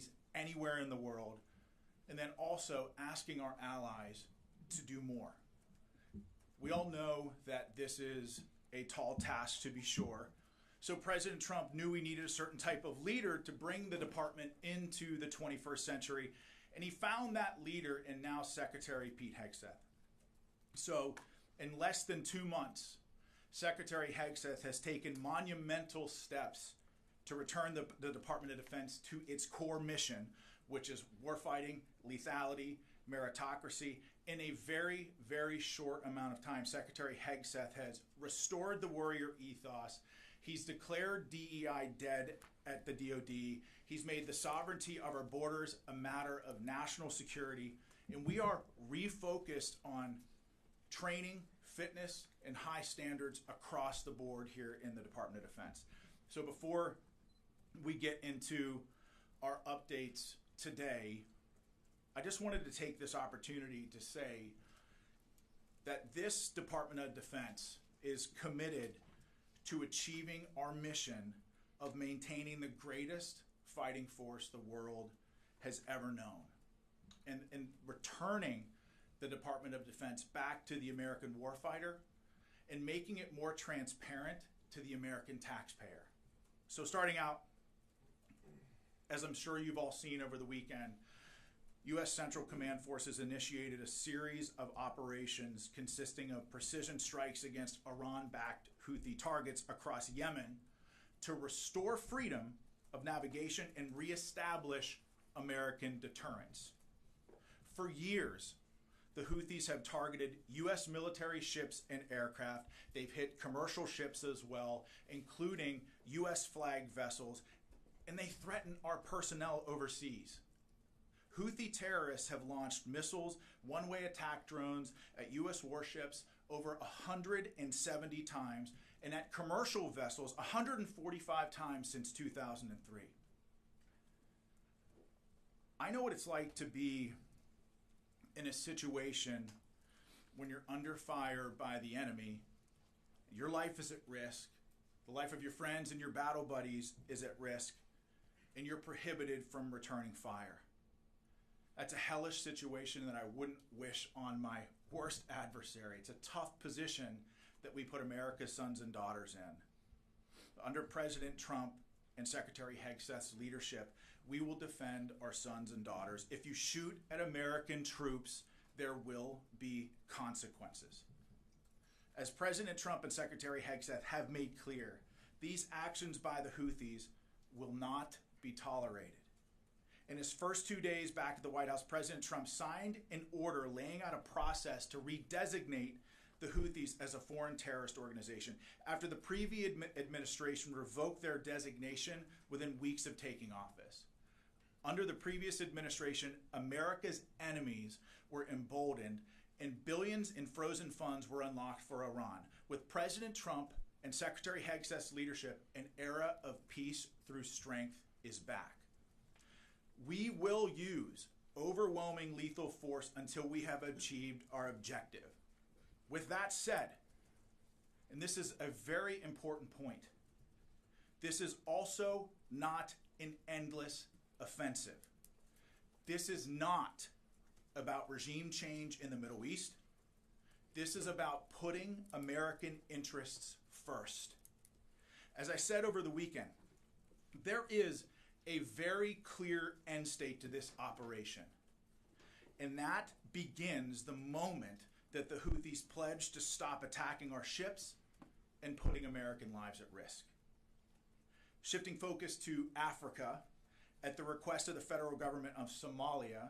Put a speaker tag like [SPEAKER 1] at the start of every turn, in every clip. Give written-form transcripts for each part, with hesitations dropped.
[SPEAKER 1] enemies anywhere in the world, and then also asking our allies to do more. We all know that this is a tall task, to be sure. So President Trump knew we needed a certain type of leader to bring the department into the 21st century, and he found that leader in now Secretary Pete Hegseth. So in less than 2 months, Secretary Hegseth has taken monumental steps to return the Department of Defense to its core mission, which is warfighting, lethality, meritocracy. In a very, very short amount of time, Secretary Hegseth has restored the warrior ethos. He's declared DEI dead at the DoD. He's made the sovereignty of our borders a matter of national security. And we are refocused on training, fitness, and high standards across the board here in the Department of Defense. So before we get into our updates today, I just wanted to take this opportunity to say that this Department of Defense is committed to achieving our mission of maintaining the greatest fighting force the world has ever known, and returning the Department of Defense back to the American warfighter and making it more transparent to the American taxpayer. So starting out, as I'm sure you've all seen over the weekend, U.S. Central Command Forces initiated a series of operations consisting of precision strikes against Iran-backed Houthi targets across Yemen to restore freedom of navigation and reestablish American deterrence. For years, the Houthis have targeted U.S. military ships and aircraft. They've hit commercial ships as well, including U.S. flagged vessels, and they threaten our personnel overseas. Houthi terrorists have launched missiles, one-way attack drones at U.S. warships over 170 times, and at commercial vessels 145 times since 2003. I know what it's like to be in a situation when you're under fire by the enemy. Your life is at risk, the life of your friends and your battle buddies is at risk, and you're prohibited from returning fire. That's a hellish situation that I wouldn't wish on my worst adversary. It's a tough position that we put America's sons and daughters in. Under President Trump and Secretary Hegseth's leadership, we will defend our sons and daughters. If you shoot at American troops, there will be consequences. As President Trump and Secretary Hegseth have made clear, these actions by the Houthis will not be tolerated. In his first 2 days back at the White House, President Trump signed an order laying out a process to redesignate the Houthis as a foreign terrorist organization after the previous administration revoked their designation within weeks of taking office. Under the previous administration, America's enemies were emboldened and billions in frozen funds were unlocked for Iran. With President Trump and Secretary Hegseth's leadership, an era of peace through strength is back. We will use overwhelming lethal force until we have achieved our objective. With that said, and this is a very important point, this is also not an endless offensive. This is not about regime change in the Middle East. This is about putting American interests first. As I said over the weekend, there is a very clear end state to this operation. And that begins the moment that the Houthis pledge to stop attacking our ships and putting American lives at risk. Shifting focus to Africa, at the request of the federal government of Somalia,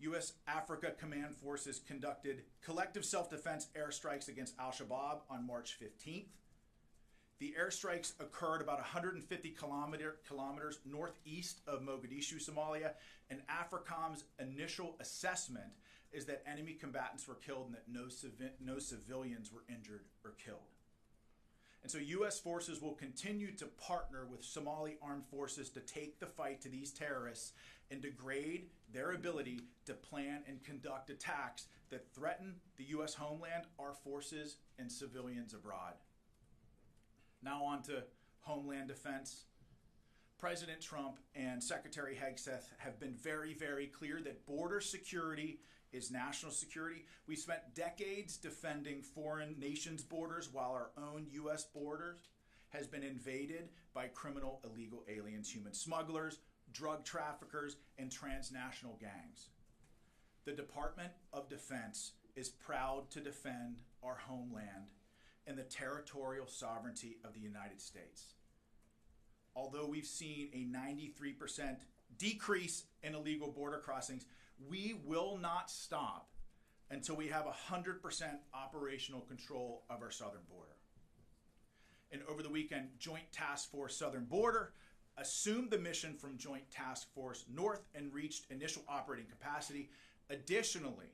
[SPEAKER 1] U.S. Africa Command Forces conducted collective self-defense airstrikes against al-Shabaab on March 15th. The airstrikes occurred about 150 kilometers northeast of Mogadishu, Somalia, and AFRICOM's initial assessment is that enemy combatants were killed and that no civilians were injured or killed. And so U.S. forces will continue to partner with Somali armed forces to take the fight to these terrorists and degrade their ability to plan and conduct attacks that threaten the U.S. homeland, our forces, and civilians abroad. Now on to Homeland Defense. President Trump and Secretary Hegseth have been very, very clear that border security is national security. We spent decades defending foreign nations' borders while our own U.S. borders has been invaded by criminal illegal aliens, human smugglers, drug traffickers, and transnational gangs. The Department of Defense is proud to defend our homeland and the territorial sovereignty of the United States. Although we've seen a 93% decrease in illegal border crossings, we will not stop until we have 100% operational control of our southern border. And over the weekend, Joint Task Force Southern Border assumed the mission from Joint Task Force North and reached initial operating capacity. Additionally,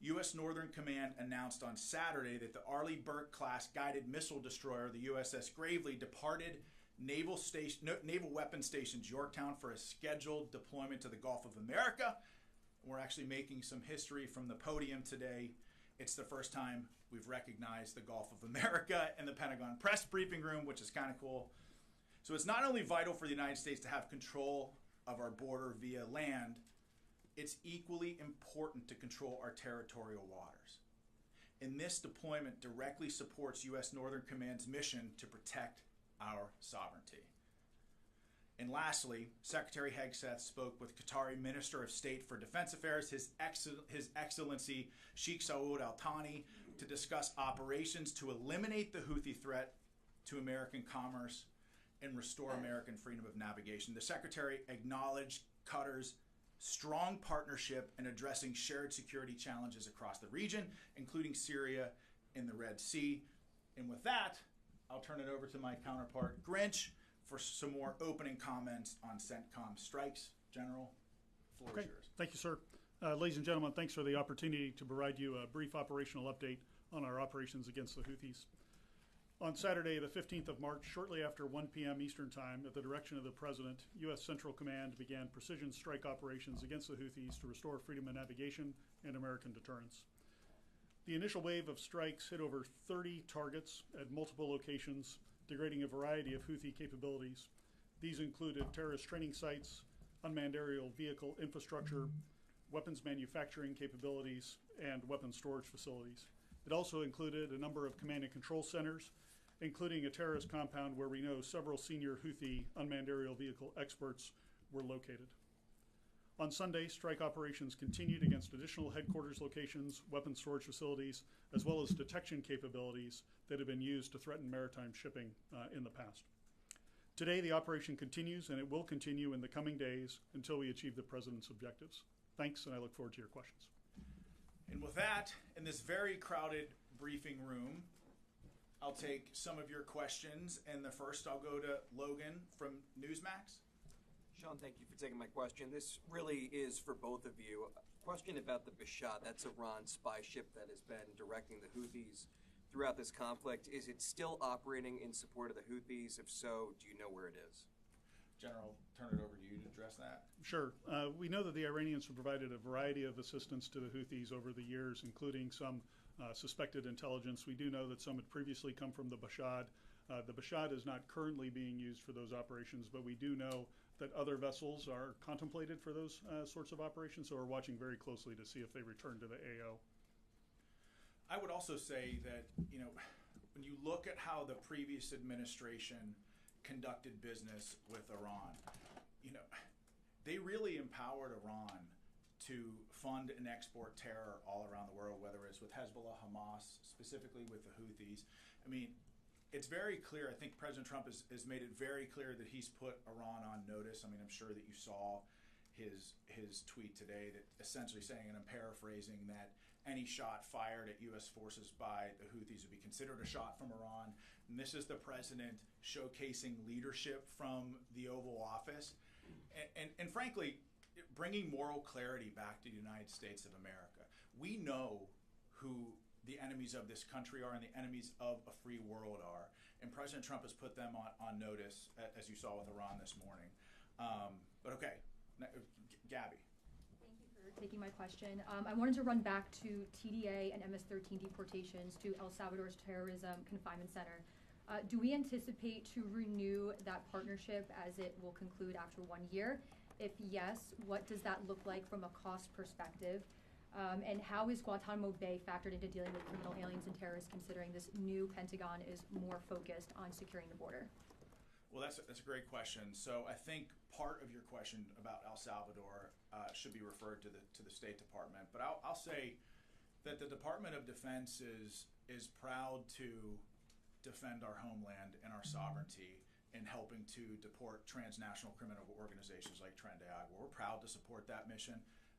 [SPEAKER 1] U.S. Northern Command announced on Saturday that the Arleigh Burke-class guided missile destroyer, the USS Gravely, departed Naval Weapons Station Yorktown for a scheduled deployment to the Gulf of America. We're actually making some history from the podium today. It's the first time we've recognized the Gulf of America in the Pentagon press briefing room, which is kind of cool. So it's not only vital for the United States to have control of our border via land, it's equally important to control our territorial waters. And this deployment directly supports U.S. Northern Command's mission to protect our sovereignty. And lastly, Secretary Hegseth spoke with Qatari Minister of State for Defense Affairs, His Excellency Sheikh Saud Al Thani, to discuss operations to eliminate the Houthi threat to American commerce and restore American freedom of navigation. The Secretary acknowledged Qatar's strong partnership in addressing shared security challenges across the region, including Syria and the Red Sea. And with that, I'll turn it over to my counterpart, Grinch, for some more opening comments on CENTCOM strikes. General, the floor is yours.
[SPEAKER 2] Thank you, sir. Ladies and gentlemen, thanks for the opportunity to provide you a brief operational update on our operations against the Houthis. On Saturday, the 15th of March, shortly after 1 p.m. Eastern Time, at the direction of the President, U.S. Central Command began precision strike operations against the Houthis to restore freedom of navigation and American deterrence. The initial wave of strikes hit over 30 targets at multiple locations, degrading a variety of Houthi capabilities. These included terrorist training sites, unmanned aerial vehicle infrastructure, weapons manufacturing capabilities, and weapons storage facilities. It also included a number of command and control centers, including a terrorist compound where we know several senior Houthi unmanned aerial vehicle experts were located. On Sunday, strike operations continued against additional headquarters locations, weapons storage facilities, as well as detection capabilities that have been used to threaten maritime shipping in the past. Today, the operation continues, and it will continue in the coming days until we achieve the President's objectives. Thanks, and I look forward to your questions.
[SPEAKER 1] And with that, in this very crowded briefing room, I'll take some of your questions, and the first I'll go to Logan from Newsmax.
[SPEAKER 3] Sean, thank you for taking my question. This really is for both of you. A question about the Bashad, that's Iran's spy ship that has been directing the Houthis throughout this conflict. Is it still operating in support of the Houthis? If so, do you know where it is?
[SPEAKER 1] General, turn it over to you to address that.
[SPEAKER 2] Sure. We know that the Iranians have provided a variety of assistance to the Houthis over the years, including some suspected intelligence. We do know that some had previously come from the Bashad. The Bashad is not currently being used for those operations, but we do know that other vessels are contemplated for those sorts of operations, so we're watching very closely to see if they return to the AO.
[SPEAKER 1] I would also say that, when you look at how the previous administration conducted business with Iran, they really empowered Iran to fund and export terror all around the world, whether it's with Hezbollah, Hamas, specifically with the Houthis. I mean, it's very clear. I think President Trump has made it very clear that he's put Iran on notice. I mean, I'm sure that you saw his tweet today that essentially saying, and I'm paraphrasing, that any shot fired at U.S. forces by the Houthis would be considered a shot from Iran. And this is the president showcasing leadership from the Oval Office and frankly, bringing moral clarity back to the United States of America. We know who the enemies of this country are and the enemies of a free world are. And President Trump has put them on notice, as you saw with Iran this morning. But okay, Gabby.
[SPEAKER 4] Thank you for taking my question. I wanted to run back to TDA and MS-13 deportations to El Salvador's Terrorism Confinement Center. Do we anticipate to renew that partnership as it will conclude after 1 year? If yes, what does that look like from a cost perspective? And how is Guantanamo Bay factored into dealing with criminal aliens and terrorists, considering this new Pentagon is more focused on securing the border?
[SPEAKER 1] Well, that's a great question. So I think part of your question about El Salvador should be referred to the State Department. But I'll say that the Department of Defense is proud to defend our homeland and our sovereignty in helping to deport transnational criminal organizations like Tren de Agua. We're proud to support that mission.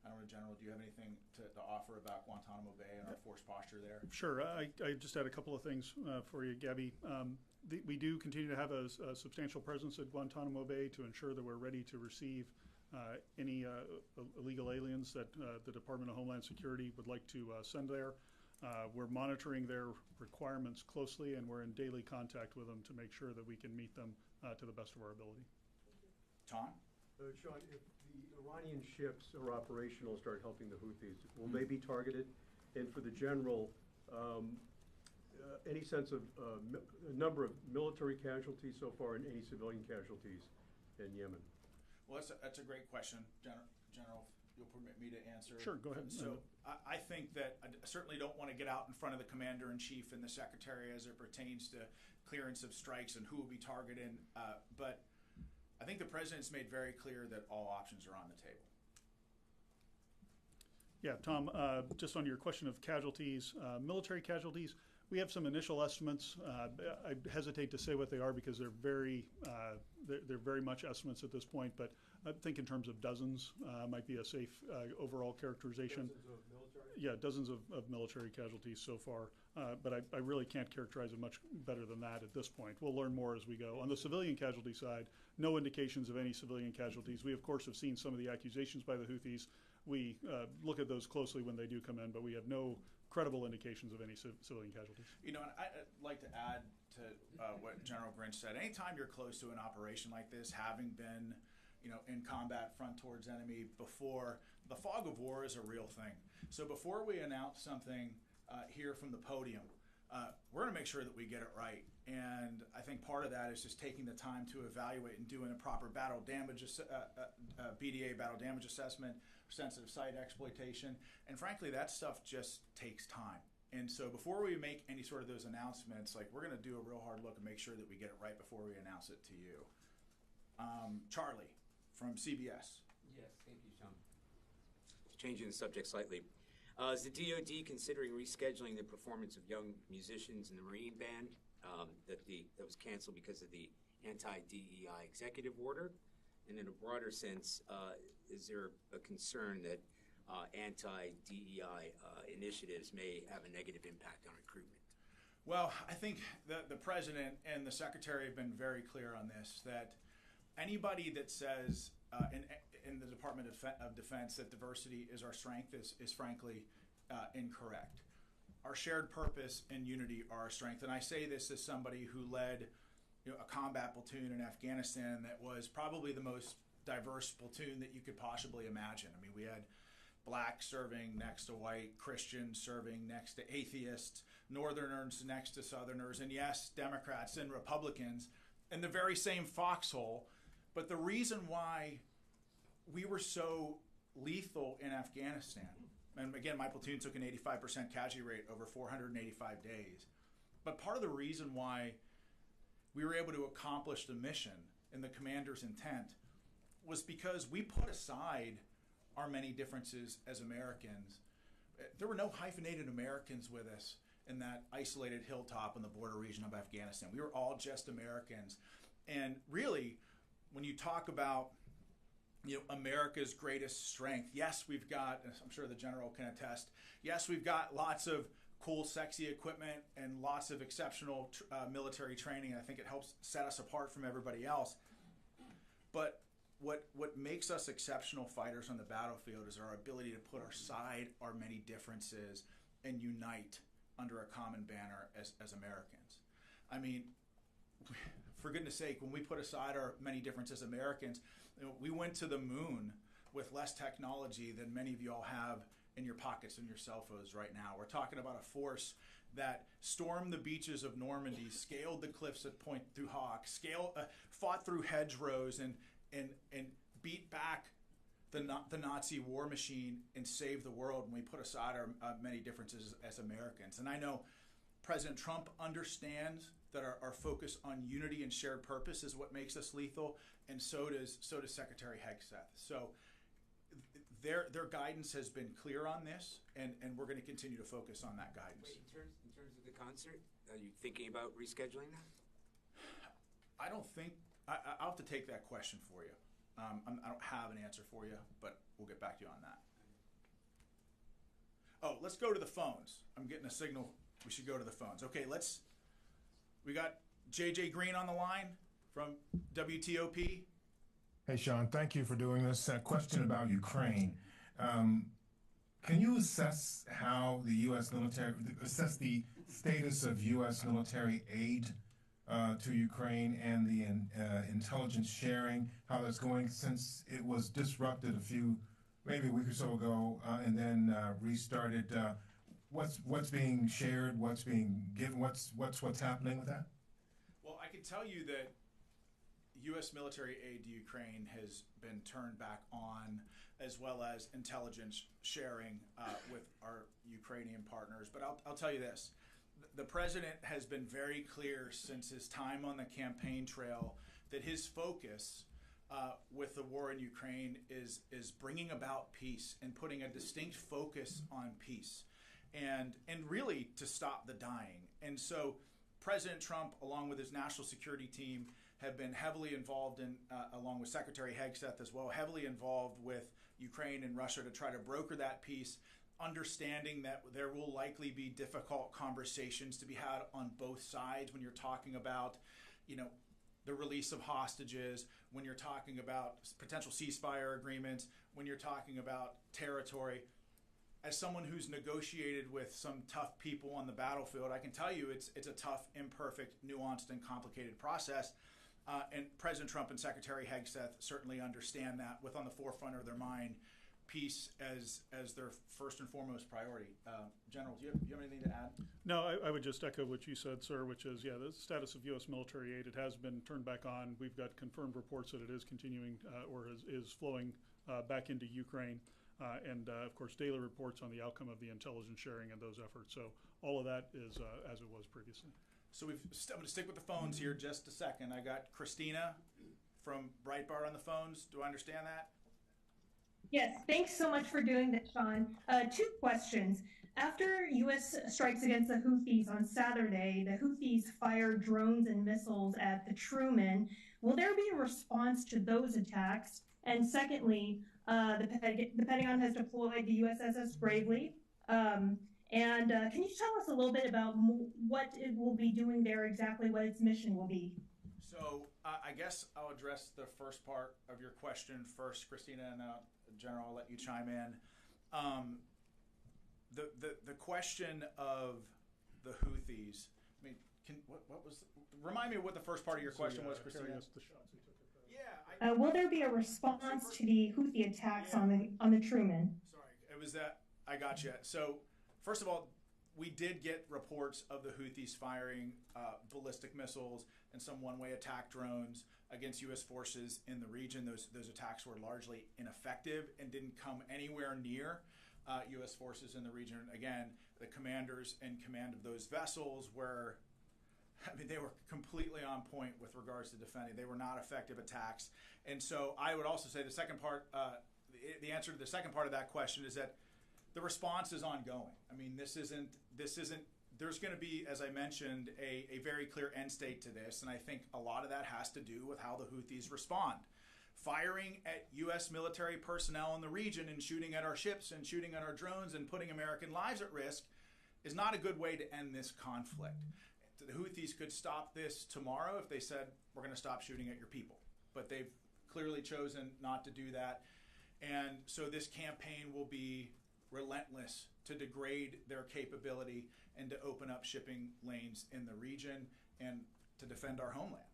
[SPEAKER 1] I don't know, General, do you have anything to offer about Guantanamo Bay and our force posture there?
[SPEAKER 2] Sure. I just had a couple of things for you, Gabby. We do continue to have a substantial presence at Guantanamo Bay to ensure that we're ready to receive any illegal aliens that the Department of Homeland Security would like to send there. We're monitoring their requirements closely, and we're in daily contact with them to make sure that we can meet them to the best of our ability.
[SPEAKER 1] Tom?
[SPEAKER 5] Sean, if the Iranian ships are operational, start helping the Houthis, will they be targeted? And for the general, any sense of number of military casualties so far and any civilian casualties in Yemen?
[SPEAKER 1] Well, that's a great question, General. If you'll permit me to answer.
[SPEAKER 2] Sure, go ahead.
[SPEAKER 1] So I think that I certainly don't want to get out in front of the Commander-in-Chief and the Secretary as it pertains to clearance of strikes and who will be targeted. But I think the President's made very clear that all options are on the table.
[SPEAKER 2] Yeah, Tom, just on your question of casualties, military casualties, we have some initial estimates. I hesitate to say what they are because they're very much estimates at this point, but I think in terms of dozens might be a safe overall characterization.
[SPEAKER 5] Dozens of military?
[SPEAKER 2] Yeah, dozens of military casualties so far, but I really can't characterize it much better than that at this point. We'll learn more as we go. On the civilian casualty side, no indications of any civilian casualties. We, of course, have seen some of the accusations by the Houthis. We look at those closely when they do come in, but we have no credible indications of any civilian casualties.
[SPEAKER 1] You know, and I'd like to add to what General Grinch said. Anytime you're close to an operation like this, having been, in combat front towards enemy before, the fog of war is a real thing. So before we announce something here from the podium, we're going to make sure that we get it right. And I think part of that is just taking the time to evaluate and doing a proper battle damage, BDA battle damage assessment, sensitive site exploitation. And frankly, that stuff just takes time. And so before we make any sort of those announcements, we're going to do a real hard look and make sure that we get it right before we announce it to you. Charlie from CBS.
[SPEAKER 6] Yes, thank you, Sean. Changing the subject slightly. Is the DoD considering rescheduling the performance of young musicians in the Marine Band that was canceled because of the anti-DEI executive order? And in a broader sense, is there a concern that anti-DEI initiatives may have a negative impact on recruitment?
[SPEAKER 1] Well, I think the President and the Secretary have been very clear on this, that anybody that says in the Department of Defense that diversity is our strength is frankly incorrect. Our shared purpose and unity are our strength. And I say this as somebody who led a combat platoon in Afghanistan that was probably the most diverse platoon that you could possibly imagine. I mean, we had blacks serving next to white, Christians serving next to atheists, Northerners next to Southerners, and yes, Democrats and Republicans in the very same foxhole. But the reason why we were so lethal in Afghanistan, and again, my platoon took an 85% casualty rate over 485 days, but part of the reason why we were able to accomplish the mission and the commander's intent was because we put aside our many differences as Americans. There were no hyphenated Americans with us in that isolated hilltop in the border region of Afghanistan. We were all just Americans. And really, when you talk about America's greatest strength, yes, we've got, I'm sure the General can attest, yes, we've got lots of cool, sexy equipment and lots of exceptional military training. I think it helps set us apart from everybody else. But what makes us exceptional fighters on the battlefield is our ability to put aside our many differences and unite under a common banner as Americans. I mean, for goodness sake, when we put aside our many differences as Americans, we went to the moon with less technology than many of you all have in your pockets and your cell phones right now. We're talking about a force that stormed the beaches of Normandy, scaled the cliffs at Pointe du Hoc, fought through hedgerows, and beat back the Nazi war machine and saved the world. And we put aside our many differences as Americans. And I know President Trump understands that our focus on unity and shared purpose is what makes us lethal, and so does Secretary Hegseth. So their guidance has been clear on this, and we're going to continue to focus on that guidance.
[SPEAKER 6] Wait, in terms of the concert, are you thinking about rescheduling that?
[SPEAKER 1] I don't think I'll have to take that question for you. I don't have an answer for you, but we'll get back to you on that. Oh, let's go to the phones. I'm getting a signal. We should go to the phones. Okay, we got JJ Green on the line from WTOP.
[SPEAKER 7] Hey, Sean, thank you for doing this. A question about Ukraine. Can you assess how the U.S. military, assess the status of U.S. military aid to Ukraine and the intelligence sharing, how that's going since it was disrupted maybe a week or so ago, and then restarted? What's being shared? What's being given? What's happening with that?
[SPEAKER 1] Well, I can tell you that U.S. military aid to Ukraine has been turned back on, as well as intelligence sharing with our Ukrainian partners. But I'll tell you this. The president has been very clear since his time on the campaign trail that his focus with the war in Ukraine is bringing about peace and putting a distinct focus on peace and really to stop the dying. And so President Trump, along with his national security team, have been heavily involved in, along with Secretary Hegseth as well, heavily involved with Ukraine and Russia to try to broker that peace, understanding that there will likely be difficult conversations to be had on both sides when you're talking about, the release of hostages, when you're talking about potential ceasefire agreements, when you're talking about territory. As someone who's negotiated with some tough people on the battlefield, I can tell you it's a tough, imperfect, nuanced, and complicated process. And President Trump and Secretary Hegseth certainly understand that, with on the forefront of their mind peace as their first and foremost priority. General, do you have anything to add?
[SPEAKER 2] No, I would just echo what you said, sir, which is, the status of U.S. military aid, it has been turned back on. We've got confirmed reports that it is continuing or is flowing back into Ukraine. And of course, daily reports on the outcome of the intelligence sharing and those efforts. So all of that is as it was previously.
[SPEAKER 1] So I'm going to stick with the phones here just a second. I got Christina from Breitbart on the phones. Do I understand that?
[SPEAKER 8] Yes, thanks so much for doing that, Sean. Two questions. After U.S. strikes against the Houthis on Saturday, the Houthis fired drones and missiles at the Truman. Will there be a response to those attacks? And secondly, the Pentagon has deployed the USS Bravely. And can you tell us a little bit about what it will be doing there, exactly what its mission will be?
[SPEAKER 1] So I guess I'll address the first part of your question first, Christina, and General, I'll let you chime in. The question of the Houthis. I mean, what was? Remind me what the first part of your question was, Christina.
[SPEAKER 8] Yeah. Will there be a response to the Houthi attacks on the Truman?
[SPEAKER 1] Sorry, it was that. I got you. So, first of all, we did get reports of the Houthis firing ballistic missiles and some one-way attack drones against U.S. forces in the region. Those attacks were largely ineffective and didn't come anywhere near U.S. forces in the region. Again, the commanders in command of those vessels they were completely on point with regards to defending. They were not effective attacks. And so I would also say the second part, the answer to the second part of that question is that the response is ongoing. I mean, this isn't, there's going to be, as I mentioned, a very clear end state to this. And I think a lot of that has to do with how the Houthis respond. Firing at U.S. military personnel in the region and shooting at our ships and shooting at our drones and putting American lives at risk is not a good way to end this conflict. The Houthis could stop this tomorrow if they said, we're going to stop shooting at your people. But they've clearly chosen not to do that. And so this campaign will be relentless to degrade their capability and to open up shipping lanes in the region and to defend our homeland.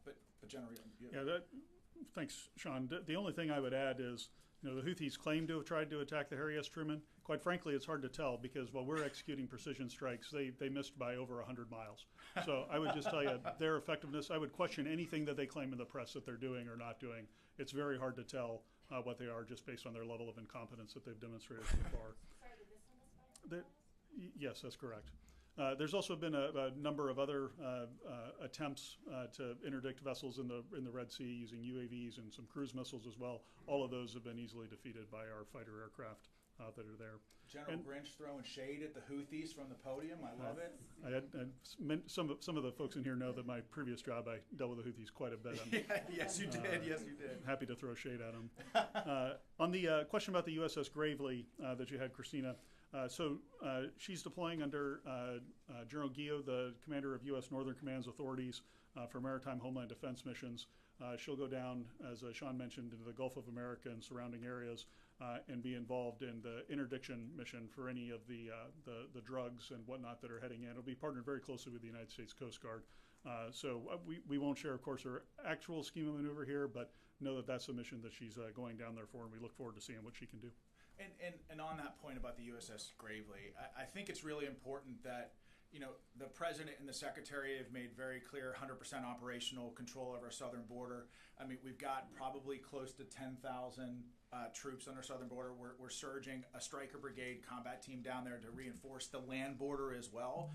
[SPEAKER 1] But General,
[SPEAKER 2] thanks, Sean. The only thing I would add is, The Houthis claim to have tried to attack the Harry S. Truman. Quite frankly, it's hard to tell because while we're executing precision strikes, they missed by over 100 miles. So I would just tell you their effectiveness, I would question anything that they claim in the press that they're doing or not doing. It's very hard to tell what they are just based on their level of incompetence that they've demonstrated so far.
[SPEAKER 9] Sorry, did this one miss by
[SPEAKER 2] Yes, that's correct. There's also been a number of other attempts to interdict vessels in the Red Sea using UAVs and some cruise missiles as well. All of those have been easily defeated by our fighter aircraft that are there.
[SPEAKER 1] General Grinch throwing shade at the Houthis from the podium. I love it.
[SPEAKER 2] Some of the folks in here know that my previous job, I dealt with the Houthis quite a bit.
[SPEAKER 1] Yes, you did. Yes, you did.
[SPEAKER 2] Happy to throw shade at them. On the question about the USS Gravely that you had, Christina, she's deploying under General Guillot, the commander of U.S. Northern Command's authorities for maritime homeland defense missions. She'll go down, as Sean mentioned, into the Gulf of America and surrounding areas and be involved in the interdiction mission for any of the drugs and whatnot that are heading in. It'll be partnered very closely with the United States Coast Guard. We won't share, of course, her actual scheme of maneuver here, but know that that's the mission that she's going down there for, and we look forward to seeing what she can do.
[SPEAKER 1] And on that point about the USS Gravely, I think it's really important that the President and the Secretary have made very clear 100% operational control of our southern border. I mean, we've got probably close to 10,000 troops on our southern border. We're surging a Stryker Brigade combat team down there to reinforce the land border as well.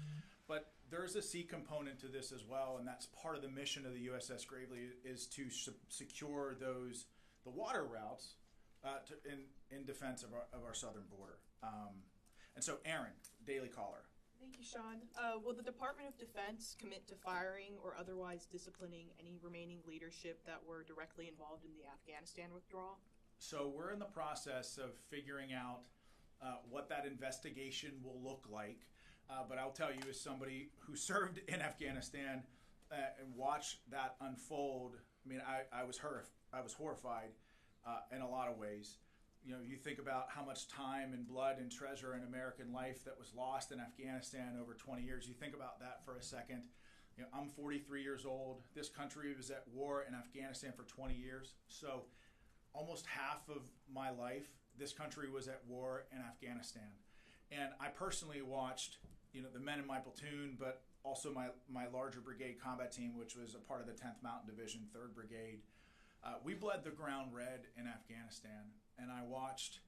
[SPEAKER 1] But there's a sea component to this as well, and that's part of the mission of the USS Gravely is to secure the water routes in defense of our southern border. And so, Aaron, Daily Caller.
[SPEAKER 10] Thank you, Sean. Will the Department of Defense commit to firing or otherwise disciplining any remaining leadership that were directly involved in the Afghanistan withdrawal?
[SPEAKER 1] So we're in the process of figuring out what that investigation will look like. But I'll tell you, as somebody who served in Afghanistan and watched that unfold, I mean, I was horrified in a lot of ways. You think about how much time and blood and treasure and American life that was lost in Afghanistan over 20 years. You think about that for a second. I'm 43 years old. This country was at war in Afghanistan for 20 years. So almost half of my life, this country was at war in Afghanistan. And I personally watched, the men in my platoon, but also my larger brigade combat team, which was a part of the 10th Mountain Division, 3rd Brigade. We bled the ground red in Afghanistan. And I watched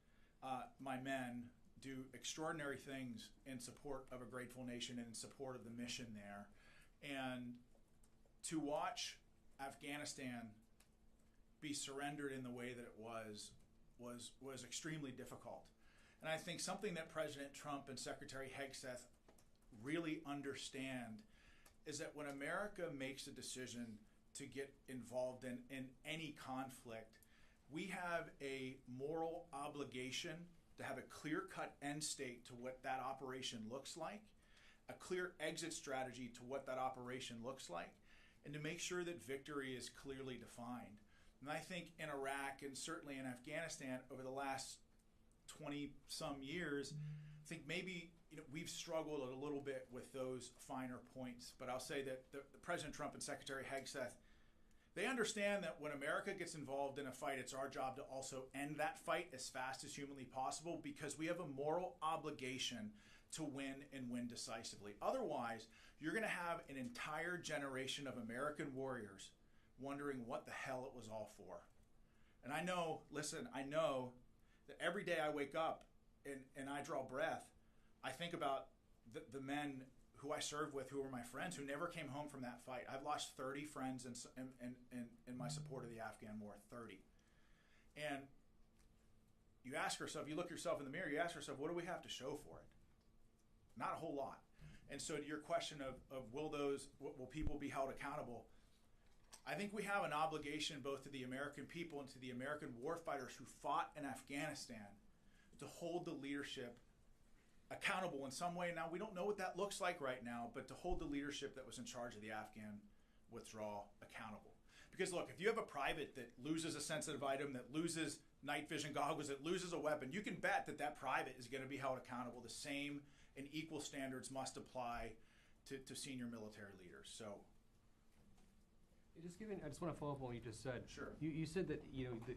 [SPEAKER 1] my men do extraordinary things in support of a grateful nation and in support of the mission there. And to watch Afghanistan be surrendered in the way that it was extremely difficult. And I think something that President Trump and Secretary Hegseth really understand is that when America makes a decision to get involved in any conflict, we have a moral obligation to have a clear-cut end state to what that operation looks like, a clear exit strategy to what that operation looks like, and to make sure that victory is clearly defined. And I think in Iraq and certainly in Afghanistan over the last 20-some years, I think maybe we've struggled a little bit with those finer points. But I'll say that the President Trump and Secretary Hegseth, they understand that when America gets involved in a fight, it's our job to also end that fight as fast as humanly possible because we have a moral obligation to win and win decisively. Otherwise, you're going to have an entire generation of American warriors wondering what the hell it was all for. And I know that every day I wake up and I draw breath, I think about the men who I served with, who were my friends, who never came home from that fight. I've lost 30 friends in my support of the Afghan war, 30. And you ask yourself, you look yourself in the mirror, you ask yourself, what do we have to show for it? Not a whole lot. And so to your question of will people be held accountable? I think we have an obligation both to the American people and to the American warfighters who fought in Afghanistan to hold the leadership accountable in some way. Now, we don't know what that looks like right now, but to hold the leadership that was in charge of the Afghan withdrawal accountable. Because look, if you have a private that loses a sensitive item, that loses night vision goggles, that loses a weapon, you can bet that private is going to be held accountable. The same and equal standards must apply to senior military leaders. So,
[SPEAKER 11] I just want to follow up on what you just said.
[SPEAKER 1] Sure.
[SPEAKER 11] You said that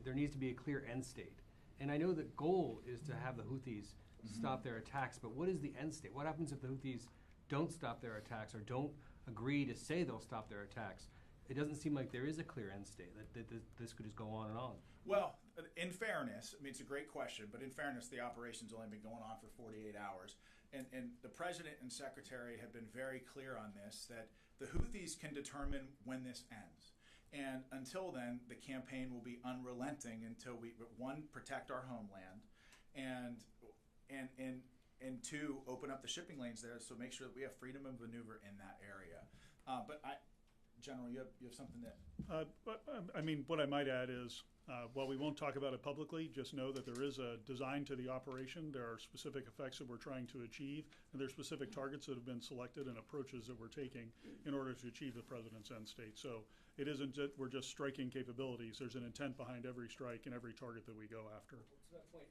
[SPEAKER 11] there needs to be a clear end state. And I know the goal is to have the Houthis stop their attacks, but what is the end state? What happens if the Houthis don't stop their attacks or don't agree to say they'll stop their attacks? It doesn't seem like there is a clear end state, that this could just go on and on.
[SPEAKER 1] Well, in fairness, I mean, it's a great question, but in fairness, the operation's only been going on for 48 hours. And the president and secretary have been very clear on this, that the Houthis can determine when this ends. And until then, the campaign will be unrelenting until we, one, protect our homeland, and two, open up the shipping lanes there, so make sure that we have freedom of maneuver in that area. But General, you have something that...
[SPEAKER 2] I mean, what I might add is, while we won't talk about it publicly, just know that there is a design to the operation. There are specific effects that we're trying to achieve, and there are specific targets that have been selected and approaches that we're taking in order to achieve the president's end state. So it isn't that we're just striking capabilities. There's an intent behind every strike and every target that we go after.
[SPEAKER 11] To that point,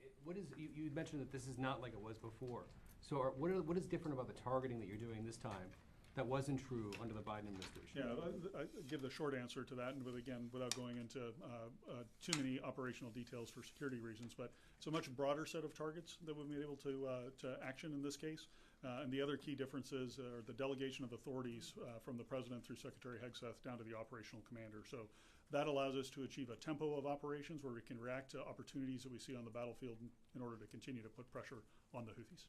[SPEAKER 11] you mentioned that this is not like it was before. So what is different about the targeting that you're doing this time that wasn't true under the Biden administration?
[SPEAKER 2] Yeah, I give the short answer to that, and again, without going into too many operational details for security reasons, but it's a much broader set of targets that we've been able to action in this case. And the other key differences are the delegation of authorities from the president through Secretary Hegseth down to the operational commander. So that allows us to achieve a tempo of operations where we can react to opportunities that we see on the battlefield in order to continue to put pressure on the Houthis.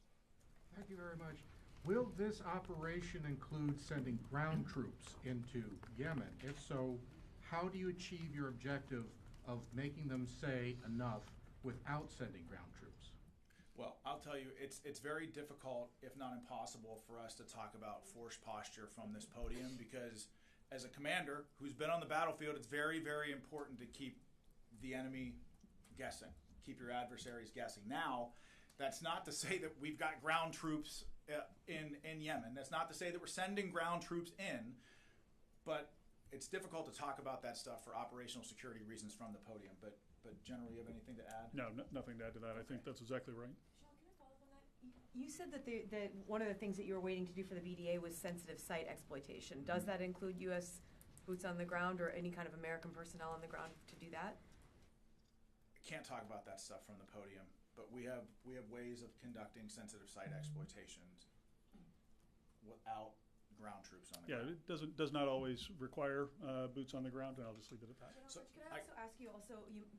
[SPEAKER 12] Thank you very much. Will this operation include sending ground troops into Yemen? If so, how do you achieve your objective of making them say enough without sending ground troops?
[SPEAKER 1] Well, I'll tell you, it's very difficult, if not impossible, for us to talk about force posture from this podium, because as a commander who's been on the battlefield, it's very, very important to keep the enemy guessing, keep your adversaries guessing. Now, that's not to say that we've got ground troops in Yemen. That's not to say that we're sending ground troops in, but it's difficult to talk about that stuff for operational security reasons from the podium. But General, you have anything to add?
[SPEAKER 2] No, nothing to add to that. I think that's exactly right.
[SPEAKER 9] Sean, can I follow up on that? You said that one of the things that you were waiting to do for the BDA was sensitive site exploitation. Does that include U.S. boots on the ground or any kind of American personnel on the ground to do that?
[SPEAKER 1] I can't talk about that stuff from the podium, but we have ways of conducting sensitive site exploitations without ground troops on the ground.
[SPEAKER 2] Yeah, it does not always require boots on the ground, and I'll just leave it at that.
[SPEAKER 9] So, can I also ask you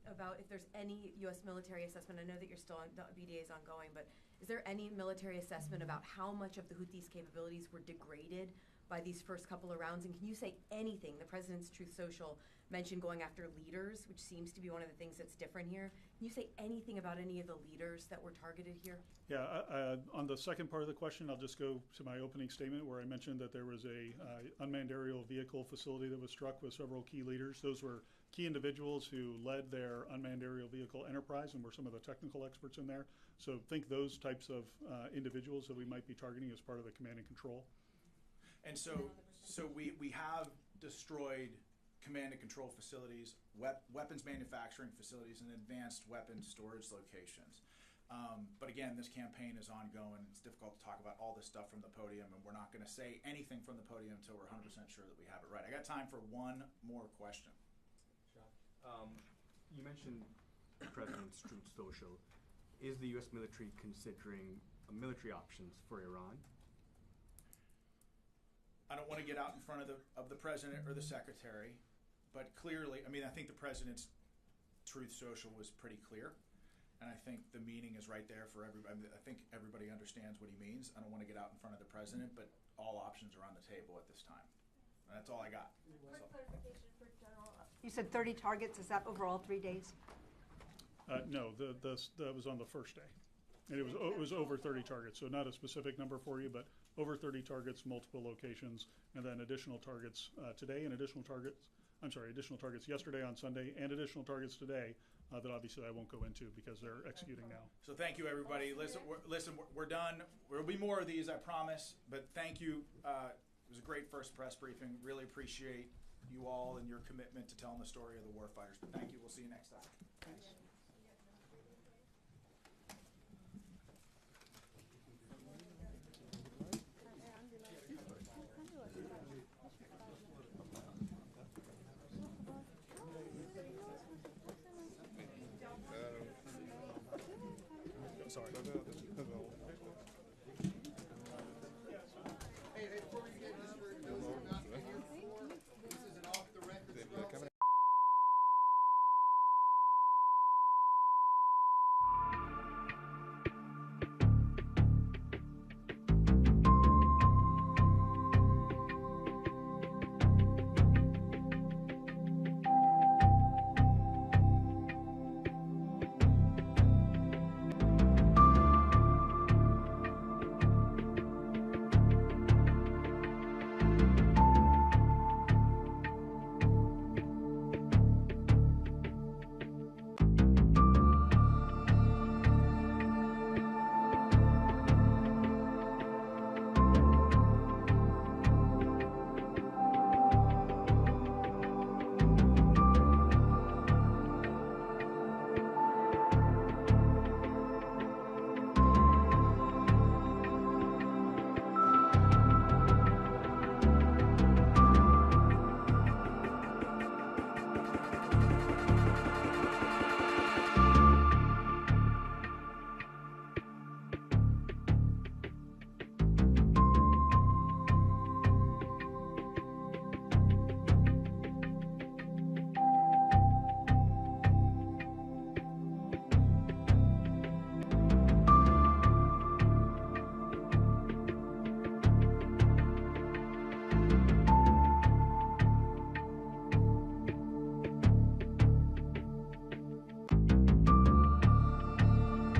[SPEAKER 9] about if there's any U.S. military assessment? I know that you're still on, the BDA is ongoing, but is there any military assessment about how much of the Houthis' capabilities were degraded by these first couple of rounds? And can you say anything? The President's Truth Social mentioned going after leaders, which seems to be one of the things that's different here. Can you say anything about any of the leaders that were targeted here?
[SPEAKER 2] Yeah, on the second part of the question, I'll just go to my opening statement where I mentioned that there was a unmanned aerial vehicle facility that was struck with several key leaders. Those were key individuals who led their unmanned aerial vehicle enterprise and were some of the technical experts in there. So think those types of individuals that we might be targeting as part of the command and control.
[SPEAKER 1] And so we have destroyed command and control facilities, weapons manufacturing facilities, and advanced weapons storage locations. But again, this campaign is ongoing. It's difficult to talk about all this stuff from the podium, and we're not going to say anything from the podium until we're 100% sure that we have it right. I got time for one more question.
[SPEAKER 13] You mentioned the President's Truth Social. Is the U.S. military considering military options for Iran?
[SPEAKER 1] I don't want to get out in front of the President or the Secretary, but clearly, I mean, I think the President's Truth Social was pretty clear, and I think the meaning is right there for everybody. I think everybody understands what he means. I don't want to get out in front of the President, but all options are on the table at this time. And that's all I got.
[SPEAKER 9] Quick clarification for General. You said 30 targets. Is that over all 3 days?
[SPEAKER 2] No, that was on the first day. And it was over 30 targets, so not a specific number for you, but over 30 targets, multiple locations, and then additional targets today and additional targets yesterday on Sunday and additional targets today that obviously I won't go into because they're executing now.
[SPEAKER 1] So thank you, everybody. Listen, we're done. There will be more of these, I promise, but thank you. It was a great first press briefing. Really appreciate you all and your commitment to telling the story of the warfighters. But thank you. We'll see you next time. Thanks.
[SPEAKER 2] sorry.